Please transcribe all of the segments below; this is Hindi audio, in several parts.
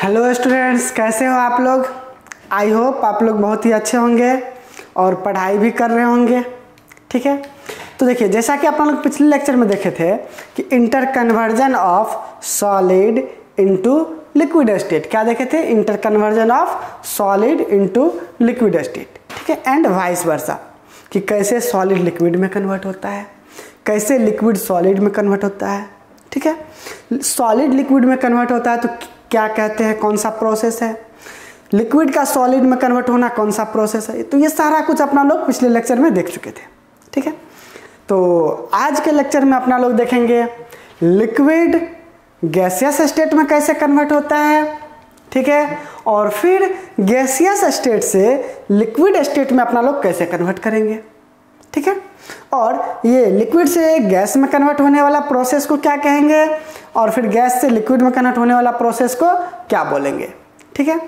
हेलो स्टूडेंट्स, कैसे हो आप लोग। आई होप आप लोग बहुत ही अच्छे होंगे और पढ़ाई भी कर रहे होंगे। ठीक है, तो देखिए जैसा कि आप लोग पिछले लेक्चर में देखे थे कि inter conversion of solid into liquid state, क्या देखे थे, inter conversion of solid into liquid state. ठीक है, एंड वाइस वर्सा, कि कैसे सॉलिड लिक्विड में कन्वर्ट होता है, कैसे लिक्विड सॉलिड में कन्वर्ट होता है। ठीक है, सॉलिड लिक्विड में कन्वर्ट होता है तो क्या कहते हैं, कौन सा प्रोसेस है, लिक्विड का सॉलिड में कन्वर्ट होना कौन सा प्रोसेस है। तो ये सारा कुछ अपना लोग पिछले लेक्चर में देख चुके थे। ठीक है, तो आज के लेक्चर में अपना लोग देखेंगे लिक्विड गैसियस स्टेट में कैसे कन्वर्ट होता है। ठीक है, और फिर गैसियस स्टेट से लिक्विड स्टेट में अपना लोग कैसे कन्वर्ट करेंगे। ठीक है, और ये लिक्विड से गैस में कन्वर्ट होने वाला प्रोसेस को क्या कहेंगे, और फिर गैस से लिक्विड में कन्वर्ट होने वाला प्रोसेस को क्या बोलेंगे। ठीक है,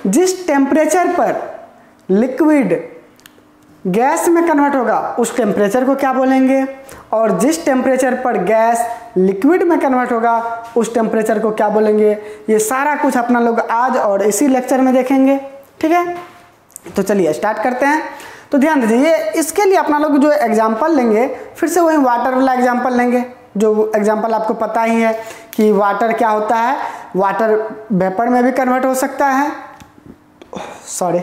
जिस टेम्परेचर पर लिक्विड गैस में कन्वर्ट होगा उस टेम्परेचर को क्या बोलेंगे, और जिस टेम्परेचर पर गैस लिक्विड में कन्वर्ट होगा उस टेम्परेचर को क्या बोलेंगे। ये सारा कुछ अपना लोग आज और इसी लेक्चर में देखेंगे। ठीक है, तो चलिए स्टार्ट करते हैं। तो ध्यान दीजिए, इसके लिए अपना लोग जो एग्जाम्पल लेंगे फिर से वही वाटर वाला एग्जाम्पल लेंगे, जो एग्जाम्पल आपको पता ही है कि वाटर क्या होता है, वाटर वेपर में भी कन्वर्ट हो सकता है, सॉरी,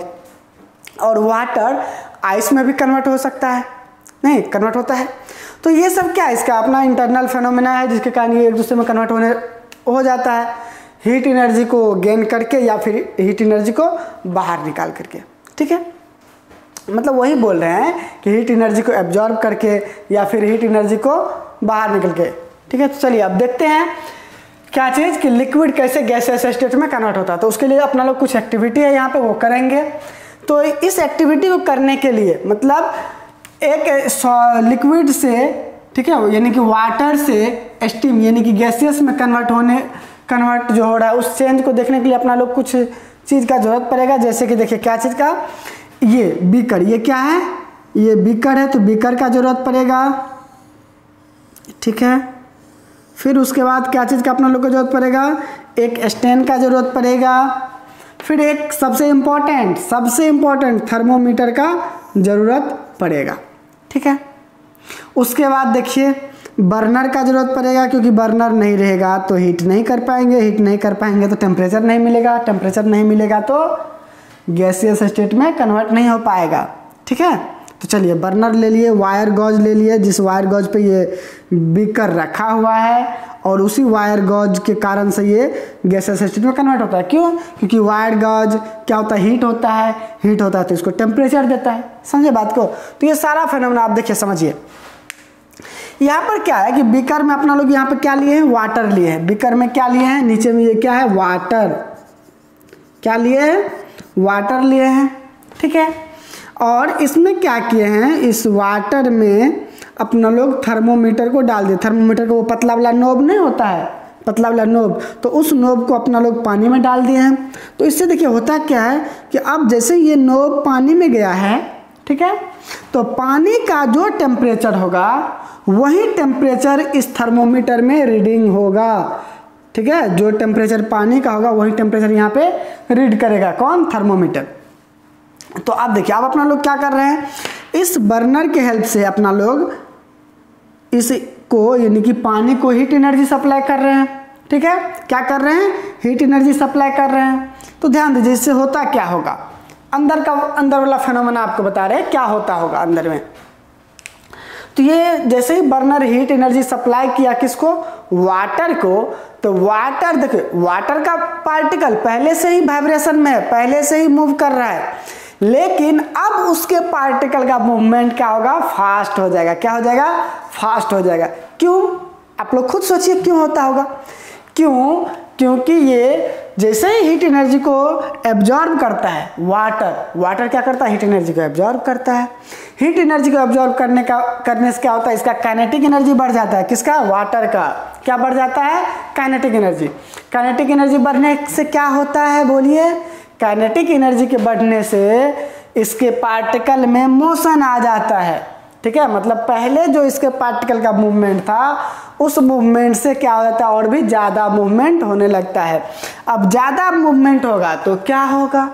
और वाटर आइस में भी कन्वर्ट हो सकता है, नहीं कन्वर्ट होता है। तो ये सब क्या है, इसका अपना इंटरनल फिनोमेना है जिसके कारण ये एक दूसरे में कन्वर्ट हो जाता है, हीट एनर्जी को गेन करके या फिर हीट एनर्जी को बाहर निकाल करके। ठीक है, मतलब वही बोल रहे हैं कि हीट एनर्जी को एब्जॉर्ब करके या फिर हीट एनर्जी को बाहर निकल के। ठीक है, तो चलिए अब देखते हैं क्या चीज़ कि लिक्विड कैसे गैसियस स्टेट में कन्वर्ट होता है। तो उसके लिए अपना लोग कुछ एक्टिविटी है यहाँ पे वो करेंगे। तो इस एक्टिविटी को करने के लिए मतलब एक लिक्विड से, ठीक है, यानी कि वाटर से स्टीम यानी कि गैसियस में कन्वर्ट जो हो रहा है उस चेंज को देखने के लिए अपना लोग कुछ चीज़ का जरूरत पड़ेगा। जैसे कि देखिए क्या चीज़ का, ये बीकर, ये क्या है, ये बीकर है, तो बीकर का जरूरत पड़ेगा। ठीक है, फिर उसके बाद क्या चीज़ का अपना लोग को जरूरत पड़ेगा, एक स्टैंड का जरूरत पड़ेगा, फिर एक सबसे इम्पोर्टेंट थर्मोमीटर का जरूरत पड़ेगा। ठीक है, उसके बाद देखिए बर्नर का जरूरत पड़ेगा, क्योंकि बर्नर नहीं रहेगा तो हीट नहीं कर पाएंगे, तो टेम्परेचर नहीं मिलेगा, तो गैसियस स्टेट में कन्वर्ट नहीं हो पाएगा। ठीक है, तो चलिए बर्नर ले लिए, वायर गॉज ले लिए, जिस वायर गॉज पे ये बीकर रखा हुआ है और उसी वायर गॉज के कारण से ये गैसियस स्टेट में कन्वर्ट होता है। क्यों, क्योंकि वायर गॉज क्या होता है, हीट होता है तो इसको टेम्परेचर देता है। समझे बात को। तो ये सारा फेनोमेना आप देखिए समझिए। यहाँ पर क्या है कि बीकर में अपना लोग यहाँ पे क्या लिए हैं, वाटर लिए हैं। बीकर में क्या लिए हैं, नीचे में ये क्या है, वाटर, क्या लिए हैं, वाटर लिए हैं। ठीक है, और इसमें क्या किए हैं, इस वाटर में अपना लोग थर्मोमीटर को डाल दिए। थर्मोमीटर को वो पतला वाला नोब नहीं होता है, पतला वाला नोब, तो उस नोब को अपना लोग पानी में डाल दिए हैं। तो इससे देखिए होता क्या है कि अब जैसे ये नोब पानी में गया है, ठीक है, तो पानी का जो टेम्परेचर होगा वही टेम्परेचर इस थर्मोमीटर में रीडिंग होगा। ठीक है, जो टेम्परेचर पानी का होगा वही टेम्परेचर यहाँ पे रीड करेगा कौन, थर्मोमीटर। तो आप देखिए अब अपना लोग क्या कर रहे हैं, इस बर्नर के हेल्प से अपना लोग इसको यानी कि पानी को हीट एनर्जी सप्लाई कर रहे हैं। ठीक है, क्या कर रहे हैं, हीट एनर्जी सप्लाई कर रहे हैं। तो ध्यान दीजिए इससे होता क्या होगा, अंदर वाला फेनोमेना आपको बता रहे हैं क्या होता होगा अंदर में। तो ये जैसे ही बर्नर हीट एनर्जी सप्लाई किया किसको, वाटर को, तो वाटर देखिए वाटर का पार्टिकल पहले से ही वाइब्रेशन में है, पहले से ही मूव कर रहा है, लेकिन अब उसके पार्टिकल का मूवमेंट क्या होगा, फास्ट हो जाएगा। क्या हो जाएगा, फास्ट हो जाएगा। क्यों, आप लोग खुद सोचिए क्यों होता होगा। क्यों, क्योंकि ये जैसे ही हीट एनर्जी को एब्जॉर्ब करता है वाटर क्या करता है, हीट एनर्जी को एब्जॉर्ब करता है। हीट एनर्जी को एब्जॉर्ब करने से क्या होता है, इसका काइनेटिक एनर्जी बढ़ जाता है। किसका, वाटर का क्या बढ़ जाता है, काइनेटिक एनर्जी। काइनेटिक एनर्जी बढ़ने से क्या होता है, बोलिए, काइनेटिक एनर्जी के बढ़ने से इसके पार्टिकल में मोशन आ जाता है। ठीक है, मतलब पहले जो इसके पार्टिकल का मूवमेंट था उस मूवमेंट से क्या हो जाता है, और भी ज़्यादा मूवमेंट होने लगता है। अब ज़्यादा मूवमेंट होगा तो क्या होगा,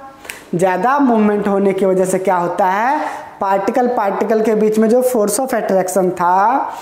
ज़्यादा मूवमेंट होने की वजह से क्या होता है, पार्टिकल के बीच में जो फोर्स ऑफ अट्रैक्शन था,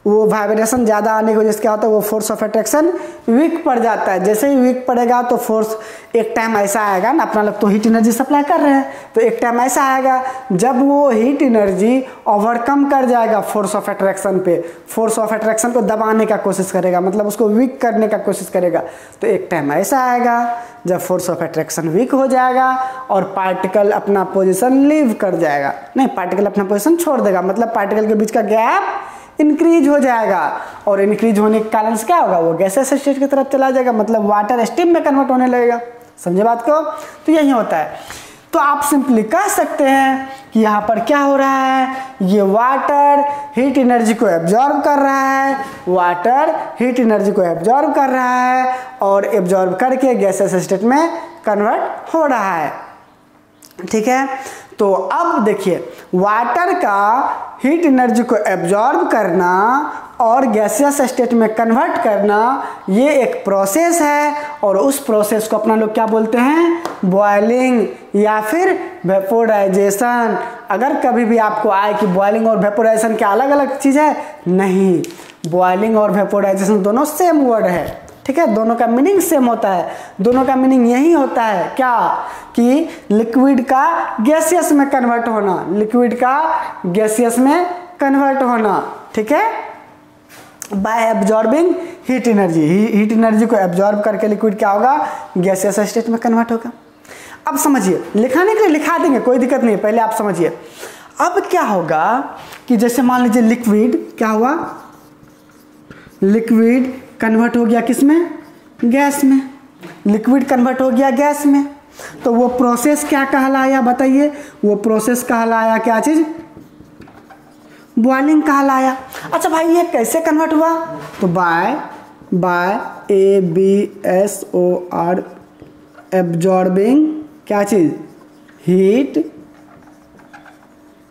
वो वाइब्रेशन ज़्यादा आने की वजह से क्या होता है, वो फोर्स ऑफ अट्रैक्शन वीक पड़ जाता है। जैसे ही वीक पड़ेगा तो फोर्स एक टाइम ऐसा आएगा ना, अपना लोग तो हीट एनर्जी सप्लाई कर रहे हैं, तो एक टाइम ऐसा आएगा जब वो हीट एनर्जी ओवरकम कर जाएगा फोर्स ऑफ अट्रैक्शन पे, फोर्स ऑफ अट्रैक्शन को दबाने का कोशिश करेगा, मतलब उसको वीक करने का कोशिश करेगा। तो एक टाइम ऐसा आएगा जब फोर्स ऑफ अट्रैक्शन वीक हो जाएगा और पार्टिकल अपना पोजिशन लीव कर जाएगा, नहीं पार्टिकल अपना पोजिशन छोड़ देगा, मतलब पार्टिकल के बीच का गैप इंक्रीज हो जाएगा, और इंक्रीज होने के कारण से क्या होगा, वो गैसेस स्टेट की तरफ चला जाएगा, मतलब वाटर स्टीम में कन्वर्ट होने लगेगा। समझे बात को, तो यही होता है। तो आप सिंपली कह सकते हैं कि यहाँ पर क्या हो रहा है, ये वाटर हीट एनर्जी को एब्जॉर्ब कर रहा है, वाटर हीट एनर्जी को एब्जॉर्ब कर रहा है और एब्जॉर्ब करके गैसेस स्टेट में कन्वर्ट हो रहा है। ठीक है, तो अब देखिए वाटर का हीट एनर्जी को एब्जॉर्ब करना और गैसियस स्टेट में कन्वर्ट करना, ये एक प्रोसेस है, और उस प्रोसेस को अपना लोग क्या बोलते हैं, बॉयलिंग या फिर वेपोराइजेशन। अगर कभी भी आपको आए कि बॉयलिंग और वेपोराइजेशन क्या अलग अलग चीज़ है, नहीं, बॉयलिंग और वेपोराइजेशन दोनों सेम वर्ड है। ठीक है, दोनों का मीनिंग सेम होता है, दोनों का मीनिंग यही होता है क्या, कि लिक्विड का गैसियस में कन्वर्ट होना, लिक्विड का गैसियस में कन्वर्ट होना। ठीक है, bye absorbing heat energy, heat energy को एब्जॉर्ब करके लिक्विड क्या होगा, गैसियस स्टेट में कन्वर्ट होगा। अब समझिए, लिखाने के लिए लिखा देंगे, कोई दिक्कत नहीं, पहले आप समझिए। अब क्या होगा कि जैसे मान लीजिए लिक्विड क्या हुआ, लिक्विड कन्वर्ट हो गया किस में, गैस में, लिक्विड कन्वर्ट हो गया गैस में, तो वो प्रोसेस क्या कहलाया बताइए, वो प्रोसेस कहलाया क्या चीज, बॉइलिंग कहलाया। अच्छा भाई ये कैसे कन्वर्ट हुआ, तो बाय ABSOR एब्जॉर्बिंग क्या चीज, हीट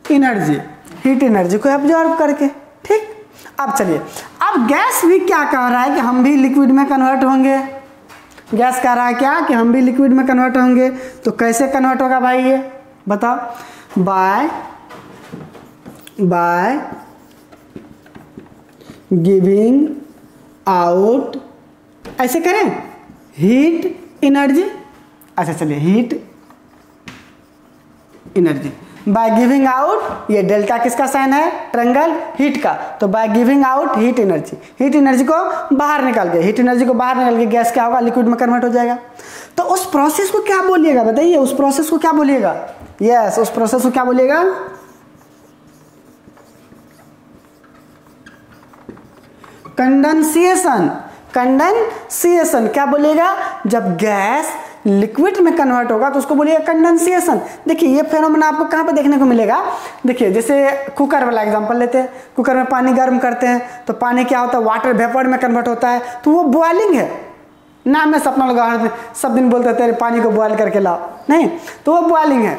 एनर्जी, हीट एनर्जी को एब्जॉर्ब करके। ठीक, अब चलिए, अब गैस भी क्या कह रहा है कि हम भी लिक्विड में कन्वर्ट होंगे, गैस कह रहा है क्या कि हम भी लिक्विड में कन्वर्ट होंगे। तो कैसे कन्वर्ट होगा भाई, ये बताओ, बाय गिविंग आउट, ऐसे करें, हीट एनर्जी। अच्छा चलिए, heat energy by giving out, ये डेल्टा किसका साइन है, ट्रायंगल हीट का, तो bye giving out heat energy, heat energy को बाहर निकाल के, हीट एनर्जी को बाहर निकाल के गैस क्या होगा, लिक्विड में कन्वर्ट हो जाएगा। तो उस प्रोसेस को क्या बोलिएगा बताइए, उस प्रोसेस को क्या बोलिएगा, यस उस प्रोसेस को क्या बोलिएगा, कंडेंसेशन। कंडेंसेशन क्या बोलेगा, जब गैस लिक्विड में कन्वर्ट होगा तो उसको बोलिएगा कंडेंसेशन। देखिए ये फेनोमेना आपको कहाँ पे देखने को मिलेगा, देखिए जैसे कुकर वाला एग्जांपल लेते हैं, कुकर में पानी गर्म करते हैं तो पानी क्या होता है, वाटर वेपर में कन्वर्ट होता है, तो वो बॉइलिंग है। नाम में सपना लगा सब दिन बोलते तेरे पानी को बॉयल करके लाओ, नहीं, तो वो बॉइलिंग है।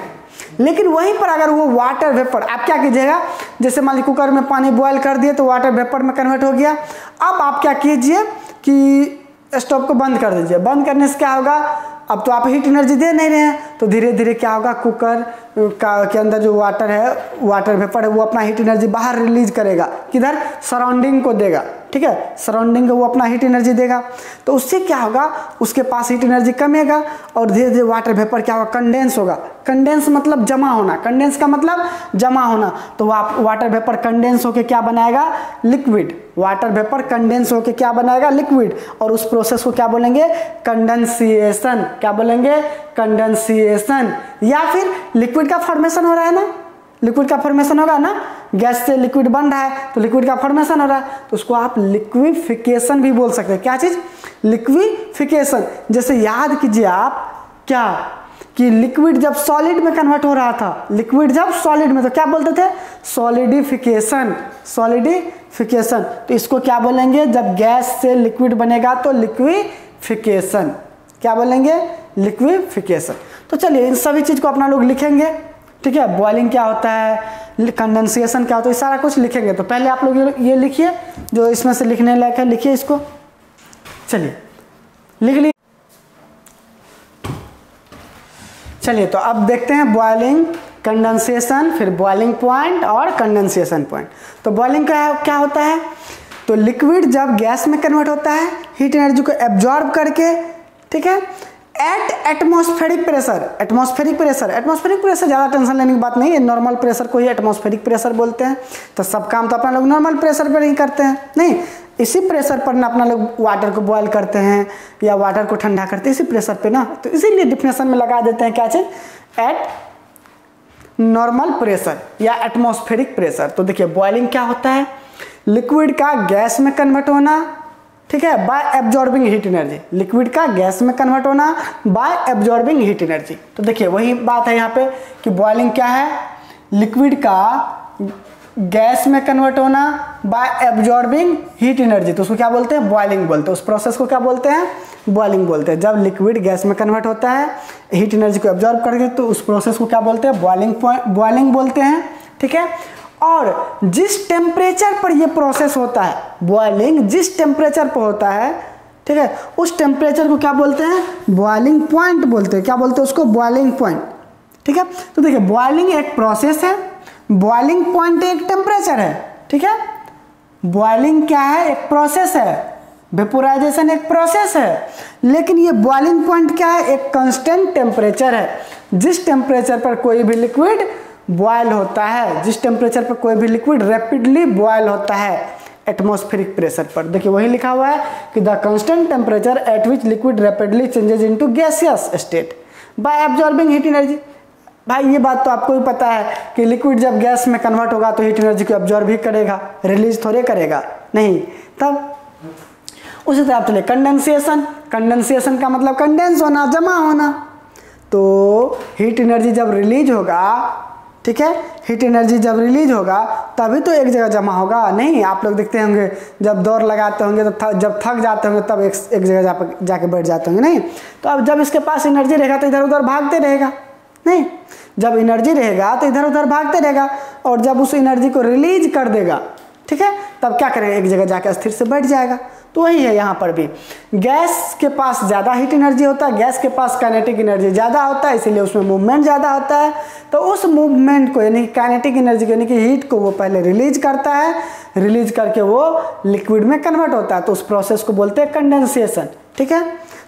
लेकिन वहीं पर अगर वो वाटर वेपर, आप क्या कीजिएगा, जैसे मान लीजिए कुकर में पानी बॉयल कर दिए तो वाटर वेपर में कन्वर्ट हो गया। अब आप क्या कीजिए कि स्टोव को बंद कर दीजिए, बंद करने से क्या होगा, अब तो आप हीट एनर्जी दे नहीं रहे हैं, तो धीरे धीरे क्या होगा, कुकर के अंदर जो वाटर है, वाटर वेपर है, वो अपना हीट एनर्जी बाहर रिलीज करेगा, किधर, सराउंडिंग को देगा। ठीक है, सराउंडिंग को वो अपना हीट एनर्जी देगा, तो उससे क्या होगा, उसके पास हीट एनर्जी कमेगा और धीरे धीरे वाटर वेपर क्या होगा, कंडेंस होगा। कंडेंस मतलब जमा होना, कंडेंस का मतलब जमा होना, तो वाटर वेपर कंडेंस होके क्या बनाएगा, लिक्विड। वाटर वेपर कंडेंस होके क्या बनाएगा, लिक्विड, और उस प्रोसेस को क्या बोलेंगे, कंडेंसेशन। क्या बोलेंगे, कंडेंसेशन। या फिर लिक्विड का फॉर्मेशन हो रहा है ना, लिक्विड का फॉर्मेशन होगा ना, गैस से लिक्विड बन रहा है तो लिक्विड का फॉर्मेशन हो रहा है, तो उसको आप लिक्विफिकेशन भी बोल सकते हैं। क्या चीज, लिक्विफिकेशन। जैसे याद कीजिए आप क्या, कि लिक्विड जब सॉलिड में कन्वर्ट हो रहा था, लिक्विड जब सॉलिड में, तो क्या बोलते थे, सॉलिडिफिकेशन। सॉलिडिफिकेशन, तो इसको क्या बोलेंगे, जब गैस से लिक्विड बनेगा तो लिक्विफिकेशन। क्या बोलेंगे, लिक्विफिकेशन। तो चलिए इन सभी चीज को अपना लोग लिखेंगे। ठीक है, बॉइलिंग क्या होता है, कंडेंसेशन क्या होता है, सारा कुछ लिखेंगे। तो पहले आप लोग ये लिखिए, जो इसमें से लिखने लायक है लिखिए इसको। चलिए लिख लीजिए। चलिए तो अब देखते हैं बॉइलिंग, कंडेंसेशन, फिर बॉइलिंग पॉइंट और कंडेंसेशन पॉइंट। तो बॉइलिंग का क्या होता है, तो लिक्विड जब गैस में कन्वर्ट होता है हीट एनर्जी को एब्जॉर्ब करके, ठीक है, at atmospheric pressure. Atmospheric pressure ज़्यादा टेंशन लेने की बात नहीं है, नॉर्मल प्रेशर को ही एटमॉस्फेरिक प्रेशर बोलते हैं। तो सब काम तो अपना लोग नॉर्मल प्रेशर पर ही करते हैं, नहीं इसी प्रेशर पर ना अपना लोग वाटर को बॉयल करते हैं या वाटर को ठंडा करते हैं, इसी प्रेशर पे ना। तो इसीलिए डिफिनेशन में लगा देते हैं क्या चीज, एट नॉर्मल प्रेशर या एटमॉस्फेरिक प्रेशर। तो देखिए बॉइलिंग क्या होता है, लिक्विड का गैस में कन्वर्ट होना, ठीक है, bye absorbing heat energy. Liquid का गैस में कन्वर्ट होना बाय एब्जॉर्बिंग हीट एनर्जी। तो देखिए वही बात है यहाँ पे कि बॉइलिंग क्या है, लिक्विड का गैस में कन्वर्ट होना बाय एब्जॉर्बिंग हीट एनर्जी। तो उसको क्या बोलते हैं, बॉइलिंग बोलते हैं। उस प्रोसेस को क्या बोलते हैं, बॉइलिंग बोलते हैं। जब लिक्विड गैस में कन्वर्ट होता है हीट एनर्जी को एब्जॉर्ब करके, तो उस प्रोसेस को क्या बोलते हैं, बॉइलिंग बोलते हैं, ठीक है। और जिस टेम्परेचर पर यह प्रोसेस होता है, बॉइलिंग जिस टेम्परेचर पर होता है, ठीक है, उस टेम्परेचर को क्या बोलते हैं, बॉइलिंग पॉइंट बोलते हैं। क्या बोलते हैं उसको, बॉइलिंग पॉइंट, ठीक है। तो देखिए बॉइलिंग एक प्रोसेस है, बॉइलिंग पॉइंट एक टेम्परेचर है, ठीक है। बॉइलिंग क्या है, एक प्रोसेस है, वेपोराइजेशन एक प्रोसेस है, लेकिन ये बॉइलिंग पॉइंट क्या है, एक कांस्टेंट टेम्परेचर है। जिस टेम्परेचर पर कोई भी लिक्विड बॉयल होता है, जिस टेम्परेचर पर कोई भी लिक्विड रैपिडली बॉयल होता है एटमॉस्फेरिक प्रेशर पर। देखिए वही लिखा हुआ है कि the constant temperature at which liquid rapidly changes into gaseous state by absorbing heat energy. भाई ये बात तो आपको भी पता है कि लिक्विड जब गैस में कन्वर्ट होगा तो हीट एनर्जी को एब्जॉर्ब ही करेगा, रिलीज थोड़े करेगा, नहीं। तब उसी तरह चलिए कंडेंसेशन। कंडेंसेशन का मतलब कंडेंस होना, जमा होना। तो हीट एनर्जी जब रिलीज होगा, ठीक है, हीट एनर्जी जब रिलीज होगा तभी तो एक जगह जमा होगा। नहीं आप लोग देखते होंगे जब दौड़ लगाते होंगे तो जब थक जाते होंगे तब एक जगह जाके बैठ जाते होंगे, नहीं। तो अब जब इसके पास एनर्जी रहेगा तो इधर उधर भागते रहेगा, नहीं। जब एनर्जी रहेगा तो इधर उधर भागते रहेगा, और जब उस एनर्जी को रिलीज कर देगा, ठीक है, तब क्या करेगा, एक जगह जाकर स्थिर से बैठ जाएगा। तो वही है यहाँ पर भी, गैस के पास ज़्यादा हीट एनर्जी होता है, गैस के पास काइनेटिक एनर्जी ज़्यादा होता है, इसीलिए उसमें मूवमेंट ज़्यादा होता है। तो उस मूवमेंट को यानी काइनेटिक एनर्जी को यानी कि हीट को वो पहले रिलीज करता है, रिलीज करके वो लिक्विड में कन्वर्ट होता है। तो उस प्रोसेस को बोलते हैं कंडेंसेशन, ठीक है।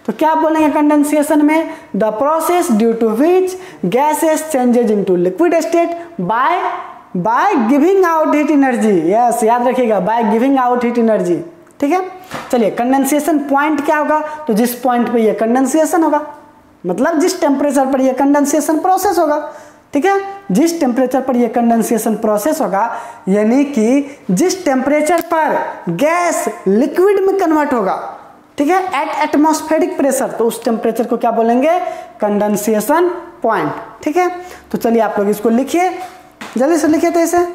तो क्या बोलेंगे कंडेंसेशन में, the process due to which gases changes into liquid state by giving out heat energy. Yes याद रखिएगा, by giving out heat energy, ठीक है। चलिए कंडेंसेशन पॉइंट क्या होगा, तो जिस पॉइंट पे ये कंडेंसेशन होगा, मतलब जिस टेम्परेचर पर ये कंडेंसेशन प्रोसेस होगा, ठीक है। जिस टेम्परेचर पर ये कंडेंसेशन प्रोसेस होगा यानी कि जिस टेम्परेचर पर गैस लिक्विड में कन्वर्ट होगा, ठीक है, एट एटमॉस्फेरिक प्रेशर, तो उस टेम्परेचर को क्या बोलेंगे, कंडेंसेशन पॉइंट, ठीक है। तो चलिए आप लोग इसको लिखिए, जल्दी से लिखिए। तो इसे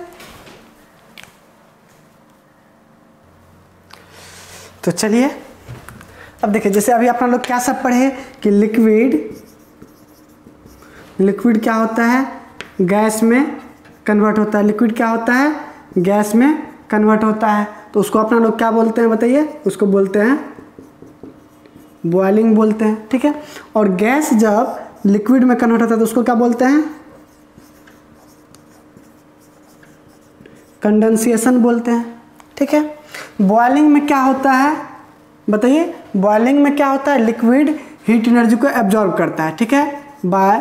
तो चलिए अब देखिए, जैसे अभी अपना लोग क्या सब पढ़े कि लिक्विड क्या होता है, गैस में कन्वर्ट होता है। लिक्विड क्या होता है, गैस में कन्वर्ट होता है। तो उसको अपना लोग क्या बोलते हैं बताइए, उसको बोलते हैं बॉइलिंग बोलते हैं, ठीक है। और गैस जब लिक्विड में कन्वर्ट होता है तो उसको क्या बोलते हैं, कंडेंसेशन बोलते हैं, ठीक है। बॉइलिंग में क्या होता है बताइए, बॉइलिंग में क्या होता है, लिक्विड हीट एनर्जी को एब्जॉर्ब करता है, ठीक है, बाय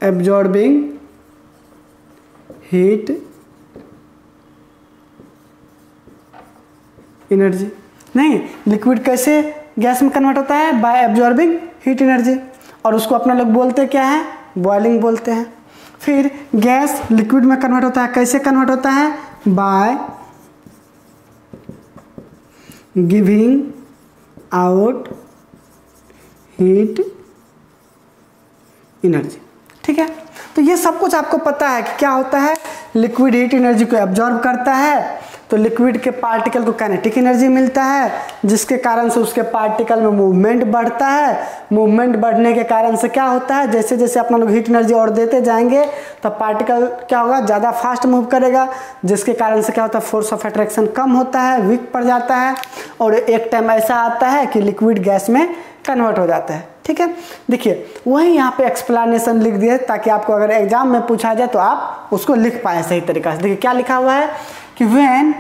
एब्जॉर्बिंग हीट एनर्जी। नहीं, लिक्विड कैसे गैस में कन्वर्ट होता है, बाय एब्जॉर्बिंग हीट एनर्जी, और उसको अपना लोग बोलते क्या है, बॉइलिंग बोलते हैं। फिर गैस लिक्विड में कन्वर्ट होता है, कैसे कन्वर्ट होता है, bye giving out heat energy, ठीक है। तो ये सब कुछ आपको पता है कि क्या होता है, लिक्विड हीट एनर्जी को एब्जॉर्ब करता है, तो लिक्विड के पार्टिकल को काइनेटिक एनर्जी मिलता है, जिसके कारण से उसके पार्टिकल में मूवमेंट बढ़ता है। मूवमेंट बढ़ने के कारण से क्या होता है, जैसे जैसे अपना लोग हीट एनर्जी और देते जाएंगे तो पार्टिकल क्या होगा, ज़्यादा फास्ट मूव करेगा, जिसके कारण से क्या होता है, फोर्स ऑफ अट्रैक्शन कम होता है, वीक पड़ जाता है, और एक टाइम ऐसा आता है कि लिक्विड गैस में कन्वर्ट हो जाता है। ठीक है, देखिए वही यहाँ पे एक्सप्लेनेशन लिख दिए ताकि आपको अगर एग्जाम में पूछा जाए तो आप उसको लिख पाए सही तरीका से। देखिए क्या लिखा हुआ है कि when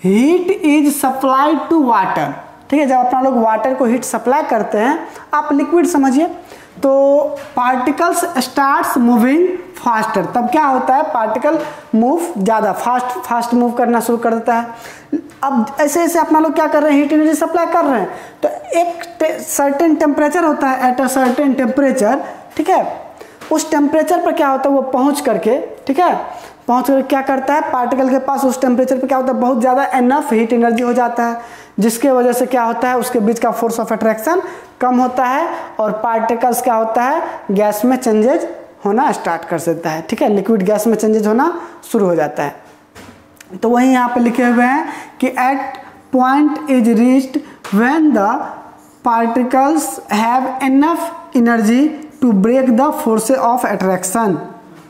heat is supplied to water, ठीक है, जब अपना लोग वाटर को हीट सप्लाई करते हैं, आप लिक्विड समझिए, तो पार्टिकल्स स्टार्ट्स मूविंग फास्टर, तब क्या होता है, पार्टिकल मूव ज़्यादा फास्ट मूव करना शुरू कर देता है। अब ऐसे ऐसे अपना लोग क्या कर रहे हैं, हीट एनर्जी सप्लाई कर रहे हैं, तो एक सर्टेन टेम्परेचर होता है, एट अ सर्टेन टेम्परेचर, ठीक है, उस टेम्परेचर पर क्या होता है, वो पहुंच करके, ठीक है, पहुंच कर क्या करता है, पार्टिकल के पास उस टेम्परेचर पे क्या होता है, बहुत ज़्यादा एनफ हीट एनर्जी हो जाता है, जिसके वजह से क्या होता है, उसके बीच का फोर्स ऑफ अट्रैक्शन कम होता है और पार्टिकल्स क्या होता है, गैस में चेंजेज होना स्टार्ट कर देता है। ठीक है, लिक्विड गैस में चेंजेज होना शुरू हो जाता है। तो वही यहाँ पे लिखे हुए हैं कि at point is reached when the particles have enough energy to break the force of attraction.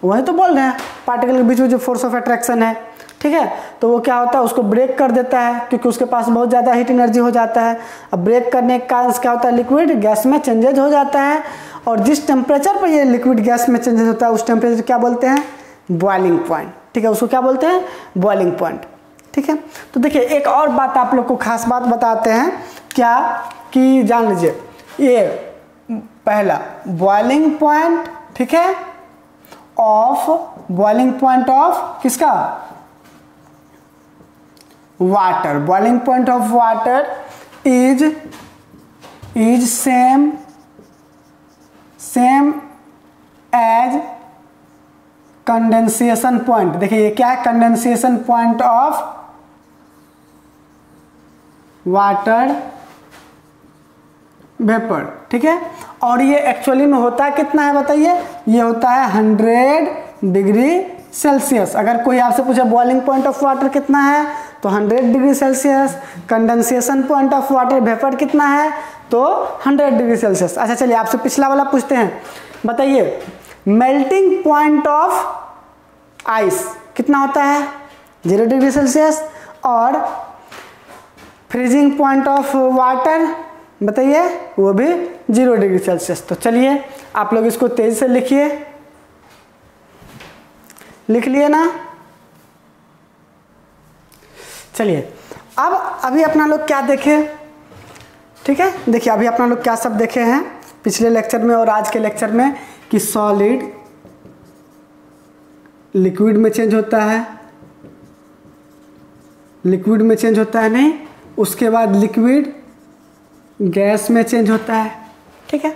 वही तो बोल रहे हैं, पार्टिकल के बीच में जो फोर्स ऑफ अट्रैक्शन है, ठीक है, तो वो क्या होता है, उसको ब्रेक कर देता है, क्योंकि उसके पास बहुत ज़्यादा हीट एनर्जी हो जाता है। अब ब्रेक करने के कारण क्या होता है, लिक्विड गैस में चेंजेज हो जाता है, और जिस टेम्परेचर पर ये लिक्विड गैस में चेंजेज होता है उस टेम्परेचर क्या बोलते हैं, बॉइलिंग पॉइंट। ठीक है, उसको क्या बोलते हैं, बॉइलिंग पॉइंट। ठीक है, तो देखिए एक और बात आप लोग को खास बात बताते हैं, क्या कि जान लीजिए, ये पहला बॉइलिंग पॉइंट, ठीक है, ऑफ बॉइलिंग पॉइंट ऑफ किसका, water. Boiling point of water is same as condensation point. देखिए ये क्या है, condensation point of water vapour. ठीक है, और ये एक्चुअली में होता है कितना है बताइए, ये होता है 100 डिग्री सेल्सियस। अगर कोई आपसे पूछे बॉइलिंग पॉइंट ऑफ वाटर कितना है तो 100 degree Celsius, condensation point of water vapour कितना है तो 100 डिग्री सेल्सियस। अच्छा चलिए आपसे पिछला वाला पूछते हैं, बताइए मेल्टिंग पॉइंट ऑफ आइस कितना होता है, 0 डिग्री सेल्सियस, और फ्रीजिंग पॉइंट ऑफ वाटर बताइए वो भी 0 डिग्री सेल्सियस। तो चलिए आप लोग इसको तेज से लिखिए, लिख लिए ना। चलिए अब अभी अपना लोग क्या देखे, ठीक है, देखिए अभी अपना लोग क्या सब देखे हैं पिछले लेक्चर में और आज के लेक्चर में, कि सॉलिड लिक्विड में चेंज होता है, लिक्विड में चेंज होता है नहीं, उसके बाद लिक्विड गैस में चेंज होता है। ठीक है,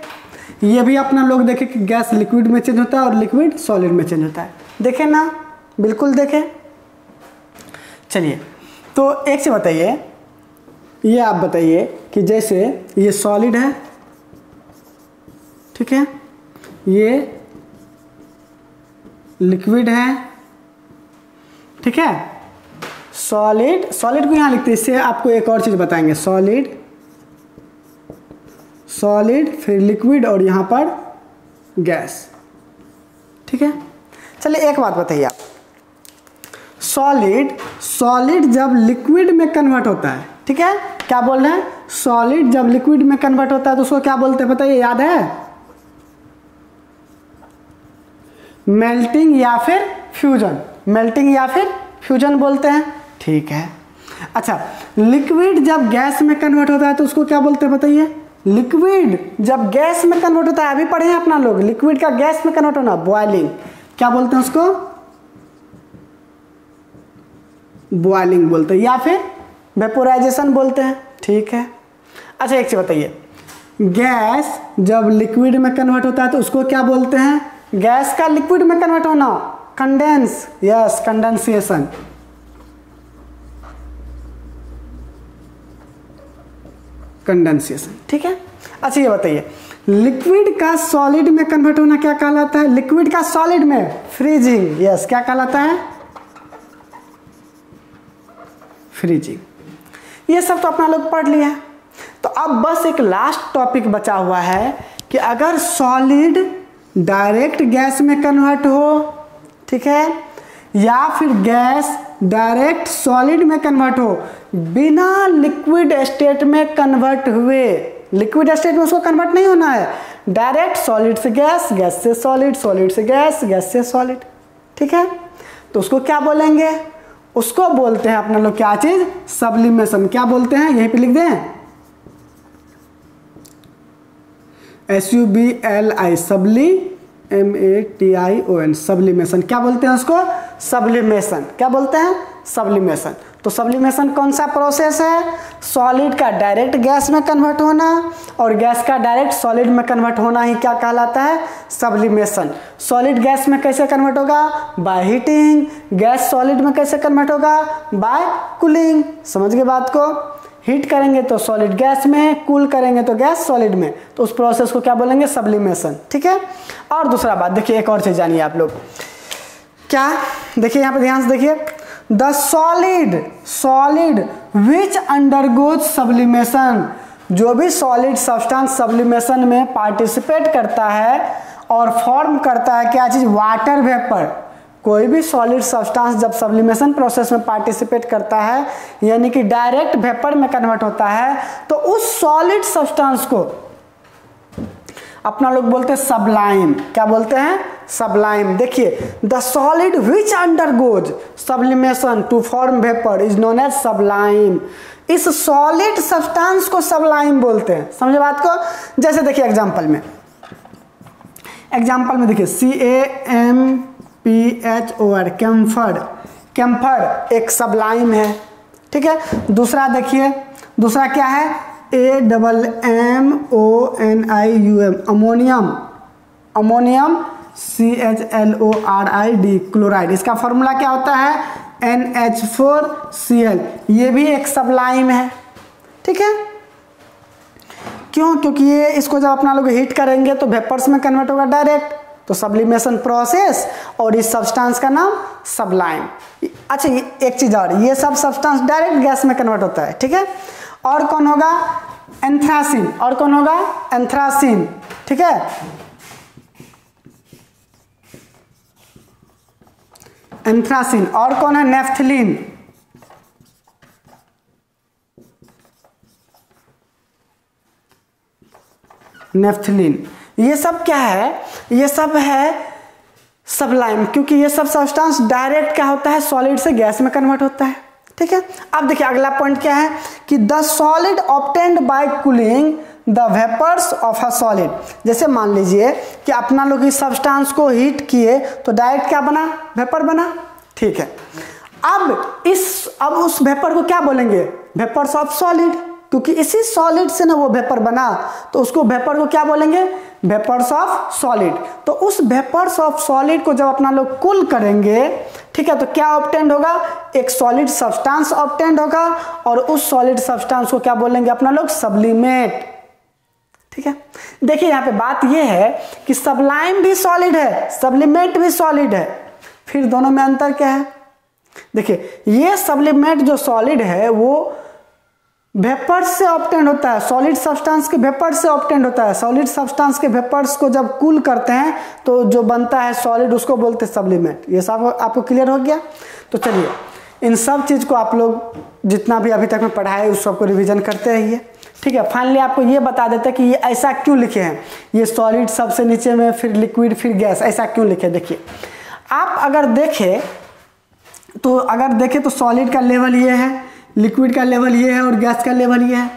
ये भी अपना लोग देखे कि गैस लिक्विड में चेंज होता है और लिक्विड सॉलिड में चेंज होता है। देखे ना, बिल्कुल देखे। चलिए तो एक से बताइए, ये आप बताइए कि जैसे ये सॉलिड है, ठीक है, ये लिक्विड है, ठीक है, सॉलिड को यहाँ लिखते हैं, इससे आपको एक और चीज बताएंगे, सॉलिड फिर लिक्विड और यहाँ पर गैस। ठीक है, चलिए एक बात बताइए आप, सॉलिड जब लिक्विड में कन्वर्ट होता है, ठीक है, क्या बोल रहे हैं, सॉलिड जब लिक्विड में कन्वर्ट होता है तो उसको क्या बोलते हैं बताइए, याद है, मेल्टिंग या फिर फ्यूजन, मेल्टिंग या फिर फ्यूजन बोलते हैं। ठीक है, अच्छा लिक्विड जब गैस में कन्वर्ट होता है तो उसको क्या बोलते हैं बताइए, लिक्विड जब गैस में कन्वर्ट होता है, अभी पढ़े हैं अपना लोग, लिक्विड का गैस में कन्वर्ट होना, बॉइलिंग, क्या बोलते हैं उसको, बॉइलिंग बोलते हैं, या फिर वेपोराइजेशन बोलते हैं। ठीक है, अच्छा एक चीज बताइए, गैस जब लिक्विड में कन्वर्ट होता है तो उसको क्या बोलते हैं, गैस का लिक्विड में कन्वर्ट होना, कंडेंस, यस कंडेंसेशन। कंडेंसेशन, ठीक है। अच्छा ये बताइए, लिक्विड का सॉलिड में कन्वर्ट होना क्या कहलाता है, लिक्विड का सॉलिड में फ्रीजिंग, यस क्या कहलाता है, फ्रीजिंग। ये सब तो अपना लोग पढ़ लिया है। तो अब बस एक लास्ट टॉपिक बचा हुआ है कि अगर सॉलिड डायरेक्ट गैस में कन्वर्ट हो, ठीक है, या फिर गैस डायरेक्ट सॉलिड में कन्वर्ट हो बिना लिक्विड स्टेट में कन्वर्ट हुए। लिक्विड स्टेट में उसको कन्वर्ट नहीं होना है, डायरेक्ट सॉलिड से गैस, गैस से सॉलिड, सॉलिड से गैस, गैस से सॉलिड, ठीक है। तो उसको क्या बोलेंगे? उसको बोलते हैं अपना लोग क्या चीज? सब्लिमेशन। क्या बोलते हैं? यहीं पे लिख दें, SUBLI, SUBLIMATION, सब्लिमेशन। क्या बोलते हैं उसको? सब्लिमेशन। क्या बोलते हैं? सब्लिमेशन। तो सब्लिमेशन कौन सा प्रोसेस है? सॉलिड का डायरेक्ट गैस में कन्वर्ट होना और गैस का डायरेक्ट सॉलिड में कन्वर्ट होना ही क्या कहलाता है? सब्लिमेशन। सॉलिड गैस में कैसे कन्वर्ट होगा? By heating. गैस सॉलिड में कैसे कन्वर्ट होगा? By cooling. समझ गए बात को? हीट करेंगे तो सॉलिड गैस में, कूल करेंगे तो गैस सॉलिड में, तो उस प्रोसेस को क्या बोलेंगे? सब्लिमेशन, ठीक है। और दूसरा बात देखिए, एक और चीज जानिए आप लोग। क्या? देखिए यहाँ पे ध्यान से देखिए, the solid which undergoes sublimation, जो भी सॉलिड सब्सटेंस सब्लिमेशन में पार्टिसिपेट करता है और फॉर्म करता है क्या चीज? Water vapour. कोई भी सॉलिड सब्सटेंस जब सब्लिमेशन प्रोसेस में पार्टिसिपेट करता है यानी कि डायरेक्ट वेपर में कन्वर्ट होता है, तो उस सॉलिड सब्सटेंस को अपना लोग बोलते हैं सबलाइम। क्या बोलते हैं? सबलाइम। देखिए, the solid which undergoes sublimation to form vapour is known as sublime. इस सॉलिड सब्सटेंस को सबलाइम बोलते हैं। समझे बात को? जैसे देखिए एग्जांपल में देखिए CAMPHOR, कैम्फर एक सबलाइम है, ठीक है। दूसरा देखिए, दूसरा क्या है? AMMONIUM, ammonium CHLORID, chloride. इसका फॉर्मूला क्या होता है? NH4Cl। ये भी एक सबलाइम है, ठीक है। क्यों? क्योंकि ये इसको जब अपना लोग हीट करेंगे तो वेपर्स में कन्वर्ट होगा डायरेक्ट, तो सब्लिमेशन प्रोसेस, और इस सब्सटेंस का नाम सबलाइम। अच्छा, एक चीज और, ये सब सब्सटेंस डायरेक्ट गैस में कन्वर्ट होता है, ठीक है। और कौन होगा? एंथ्रासिन। और कौन होगा? एंथ्रासिन, ठीक है। एंथ्रासिन। और कौन है? नेफ्थलीन। नेफ्थलीन। ये सब क्या है? ये सब है सबलाइम, क्योंकि ये सब सब्सटेंस डायरेक्ट क्या होता है? सॉलिड से गैस में कन्वर्ट होता है, ठीक है। अब देखिए अगला पॉइंट क्या है कि the solid obtained by cooling the vapours of a solid. जैसे मान लीजिए कि अपना लोग इस सब्सटेंस को हीट किए तो डायरेक्ट क्या बना? वेपर बना, ठीक है। अब उस वेपर को क्या बोलेंगे? वेपर्स ऑफ सॉलिड, क्योंकि इसी सॉलिड से ना वो वेपर बना, तो उसको वेपर को क्या बोलेंगे? Vapours of solid. तो उस वेपर्स ऑफ सॉलिड को जब अपना लोग कूल करेंगे, ठीक है, तो क्या ऑब्टेंड होगा? एक सॉलिड सब्सटेंस ऑब्टेंड होगा, और उस सॉलिड सब्सटेंस को क्या बोलेंगे अपना लोग? सब्लिमेट, ठीक है। देखिए यहाँ पे बात ये है कि सबलाइम भी सॉलिड है, सब्लिमेट भी सॉलिड है, फिर दोनों में अंतर क्या है? देखिए, ये सब्लिमेट जो सॉलिड है वो वेपर्स से ऑब्टेंड होता है, सॉलिड सब्सटेंस के वेपर्स से ऑब्टेंड होता है। सॉलिड सब्सटेंस के वेपर्स को जब कूल करते हैं तो जो बनता है सॉलिड, उसको बोलते हैं सब्लिमेट। ये सब आपको क्लियर हो गया? तो चलिए इन सब चीज़ को आप लोग जितना भी अभी तक में पढ़ा है उस सबको रिवीजन करते रहिए, ठीक है। फाइनली आपको ये बता देते हैं कि ये ऐसा क्यों लिखे हैं, ये सॉलिड सबसे नीचे में, फिर लिक्विड, फिर गैस, ऐसा क्यों लिखे। देखिए आप अगर देखें तो सॉलिड का लेवल ये है, लिक्विड का लेवल ये है और गैस का लेवल ये है।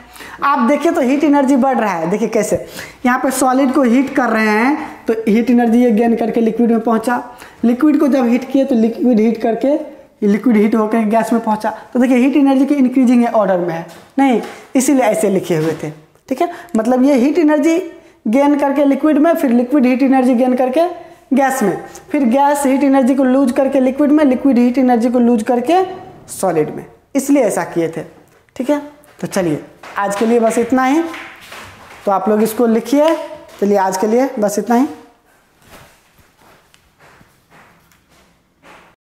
आप देखिए तो हीट एनर्जी बढ़ रहा है। देखिए कैसे, यहाँ पे सॉलिड को हीट कर रहे हैं तो हीट एनर्जी ये गेन करके लिक्विड में पहुंचा, लिक्विड को जब हीट किए तो लिक्विड हीट करके लिक्विड हीट होकर गैस में पहुंचा। तो देखिए हीट एनर्जी की इंक्रीजिंग ऑर्डर में है, नहीं इसीलिए ऐसे लिखे हुए थे, ठीक है। मतलब ये हीट एनर्जी गेन करके लिक्विड में, फिर लिक्विड हीट एनर्जी गेन करके गैस में, फिर गैस हीट एनर्जी को लूज करके लिक्विड में, लिक्विड हीट एनर्जी को लूज करके सॉलिड में, इसलिए ऐसा किए थे, ठीक है। तो चलिए आज के लिए बस इतना ही, तो आप लोग इसको लिखिए। चलिए आज के लिए बस इतना ही।